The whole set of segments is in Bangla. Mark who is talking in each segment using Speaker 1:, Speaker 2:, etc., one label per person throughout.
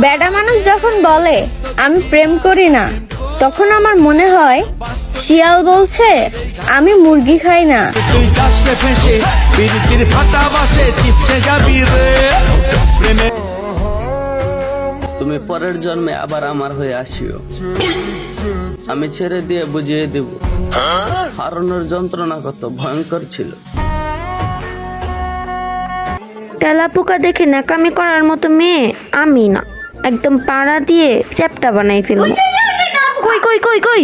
Speaker 1: বেডা মানুষ যখন বলে আমি প্রেম করি না, তখন আমার মনে হয় শিয়াল বলছে আমি মুরগি খাই না।
Speaker 2: তুই যাসলে ফেসে বিরতির ফাটা বাসে চিপসে যাবি রে প্রেমে।
Speaker 3: তুমি পরের জন্মে আবার আমার হয়ে আসিও, আমি ছেড়ে দিয়ে বুঝিয়ে দেব হারানোর যন্ত্রণা কত ভয়ঙ্কর ছিল।
Speaker 4: তেলাপোকা দেখে ন্যাকামি করার মতো মেয়ে আমি না, একদম পাড়া দিয়ে চ্যাপটা বানাই ফেলবো। কই কই কই কই,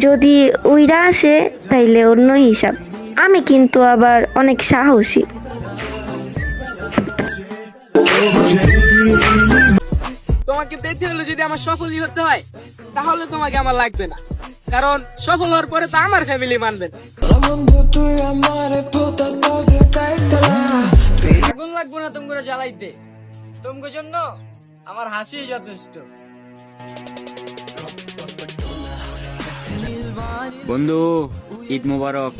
Speaker 4: যদি উইরা আসে তাইলে অন্য হিসাব, আমি কিন্তু আবার অনেক সাহসী।
Speaker 5: তোমাকে পেতে হলে যদি আমার সফলই হতে হয়, তাহলে তোমাকে আমার লাগবে না, কারণ সফল হওয়ার পরে তো আমার ফ্যামিলি মানবে না। আগুন লাগবে না তোমাকে জ্বালাইতে, তোমার জন্য আমার হাসি যথেষ্ট।
Speaker 6: বন্ধু, ঈদ মুবারক,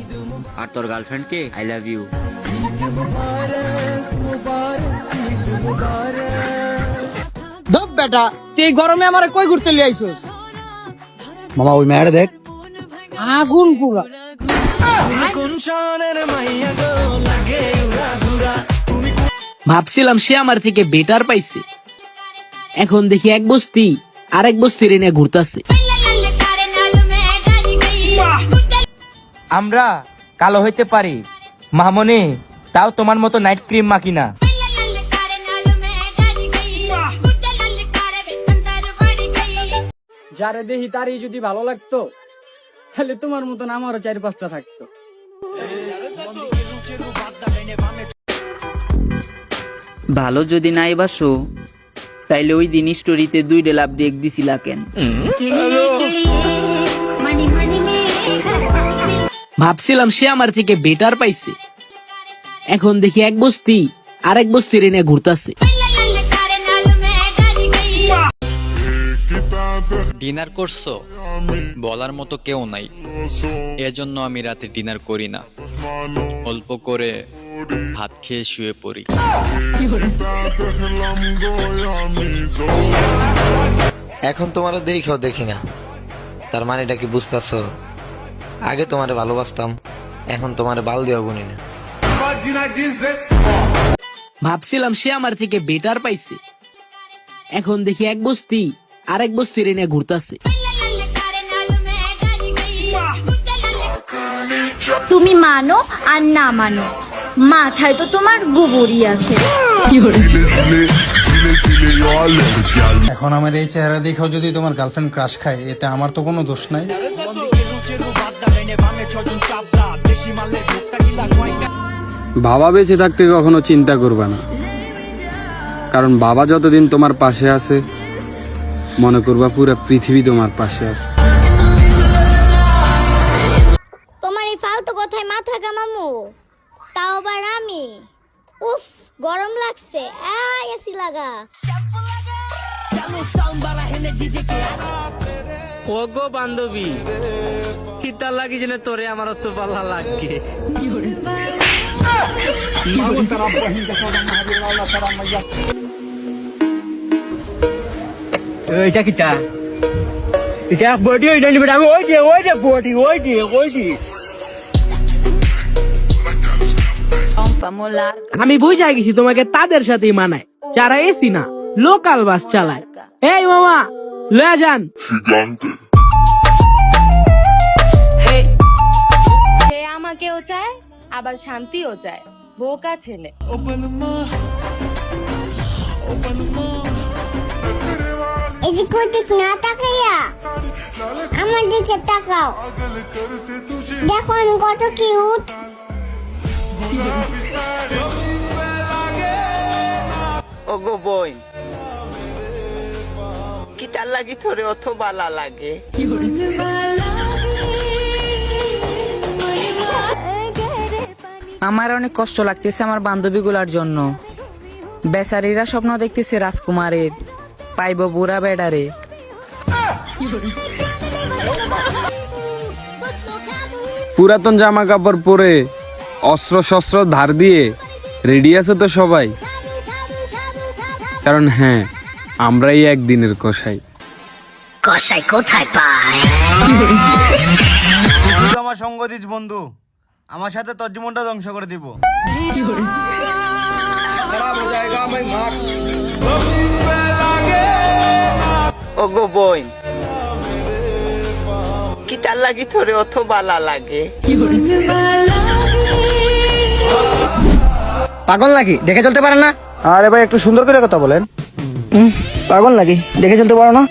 Speaker 6: আর তোর গার্লফ্রেন্ডকে আই লাভ ইউ।
Speaker 5: দব বেটা, তুই এই গরমে আমার কই ঘুরতে লিয়ে আইছস?
Speaker 7: মামা ওই মেয়েটা দেখ,
Speaker 5: আগুন পুরা। ভাবছিলাম সে আমার থেকে বেটার পাইছে, এখন দেখি এক বস্তি আরেক বস্তির এনে ঘুরতাছে।
Speaker 8: আমরা কালো হইতে পারি মামনি, তাও তোমার মতো নাইট ক্রিম মাখি না।
Speaker 5: যারে দেখি তারই যদি ভালো লাগতো, তাহলে তোমার মতন আমারও 4-5টা থাকতো।
Speaker 6: ভালো যদি নাই বাসো, তাইলে ওই দিন স্টোরিতে 2 লাভ ডেক দিছিলা কেন?
Speaker 5: ভাবছিলাম সে আমার থেকে বেটার পাইছে, এখন দেখি এক বস্তি আরেক বস্তির এনে ঘুরতাছে।
Speaker 9: ডিনার করছো? বলার মতো কেউ নাই, এজন্য আমি রাতে ডিনার করি না, অল্প করে ভাত খেয়ে শুয়ে পড়ি।
Speaker 10: এখন তোমার দেখেও দেখি না, তার মানেটা কি বুঝতেছ? আগে তোমারে ভালোবাসতাম, এখন তোমারে বাল দেওয়া গুনি না।
Speaker 5: ভাবছিলাম সে আমার থেকে বেটার পাইছে, এখন দেখি এক বস্তি আরেক বস্তির এনে ঘুরতাছে।
Speaker 1: তুমি মানো আর না মানো, মাথায় তো তোমার গোবরই আছে।
Speaker 7: এখন আমার এই চেহারা দেখেও যদি তোমার গার্লফ্রেন্ড ক্রাশ খায়, এতে আমার তো কোনো দোষ নাই।
Speaker 11: বাবা বেঁচে থাকতে কখনো চিন্তা করবা না, কারণ বাবা যতদিন তোমার পাশে আছে, মনে করবা পুরো পৃথিবী তোমার পাশে আছে।
Speaker 1: তোমার এই ফালতু কথায় মাথা ঘামামু, তাও আবার আমি? উফ, গরম লাগছে, এসি লাগা।
Speaker 3: ওগো বান্ধবী, কিতা লাগি জেনে তোরে আমার তো পাল্লা লাগে।
Speaker 8: এটা কিটা? এটা বডি হইল নি বেটা, আমি ওই যে বডি ওই যে।
Speaker 5: আমি বুঝা গেছি তোমাকে তাদের সাথেই মানায় যারা এসি না, লোকাল বাস চালায়। এই মামা, লয়া যান।
Speaker 4: সে আমাকেও চায়, আবার শান্তিও চায়, বোকা ছেলে।
Speaker 1: এদিক ওদিক না তাকাইয়া আমার দিকে তাকাও, দেখো আমি কত কিউট।
Speaker 3: ওগো বই, কিতা লাগি তোরে অত বালা লাগে?
Speaker 6: আমার অনেক কষ্ট লাগতেছে আমার বান্ধবীগুলার জন্য। বেচারিরা স্বপ্ন দেখতেছে রাজকুমারের, পাইব বুড়া বেডারে।
Speaker 11: পুরাতন জামা কাপড় পরে অস্ত্র শস্ত্র ধার দিয়ে রেডি আছে তো সবাই? কারণ হ্যাঁ, আমরাই একদিনের কসাই।
Speaker 1: কষাই কোথায় পায়?
Speaker 8: আমার সঙ্গ দিস বন্ধু, আমার সাথে তোর জীবনটা ধ্বংস করে দিব।
Speaker 3: ওগো বোন, কি তার লাগি তোরে অত বালা লাগে?
Speaker 8: পাগল নাকি দেখে চলতে পারে না? আরে ভাই একটু সুন্দর করে কথা বলেন। পাগল নাকি দেখে চলতে পারো না?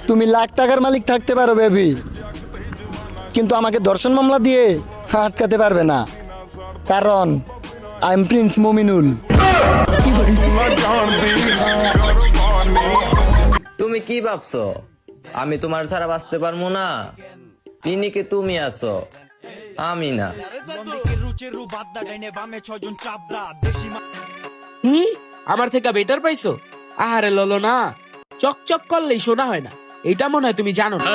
Speaker 12: তুমি লাখ টাকার মালিক থাকতে পারো বেবি, কিন্তু আমাকে ধর্ষণ মামলা দিয়ে আটকাতে পারবে না, কারণ আই এম প্রিন্স মুমিনুল।
Speaker 3: তুমি কি ভাবছো আমি তোমার ছাড়া বাঁচতে পারবো না? তিনি কে তুমি আছো, আমি না।
Speaker 5: আমার থেকে বেটার পাইছো? আহারে ললো না, চকচক করলেই শোনা হয় না, এটা মনে হয় তুমি জানো না।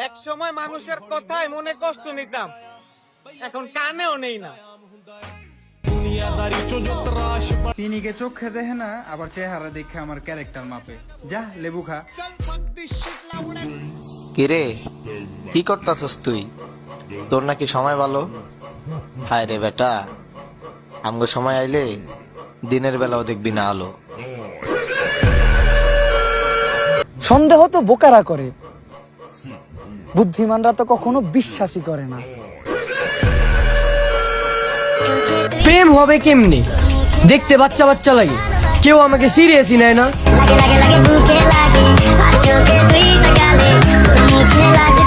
Speaker 5: এক সময় মানুষের কথায় মনে কষ্ট নিতাম, এখন কানেও নেই না।
Speaker 7: পিনিকে চোখে দেখে না, আবার চেহারা দেখে আমার ক্যারেক্টার মাপে। যা লেবু খা।
Speaker 10: কিরে কি করতাছস তুই? তোর নাকি সময় ভালো? হায় রে বেটা, আমগো সময় আইলে দিনের বেলাও দেখবি না আলো।
Speaker 8: সন্দেহ তো বোকারা করে, বুদ্ধিমানরা তো কখনো বিশ্বাসই করে না। প্রেম হবে কেমনি? দেখতে বাচ্চা বাচ্চা লাগে, কেউ আমাকে সিরিয়াসই নেয় না।
Speaker 1: লাগে লাগে লাগে বুকে লাগে, আর চোখে তুই তাকালে, তোর মুখে লাজ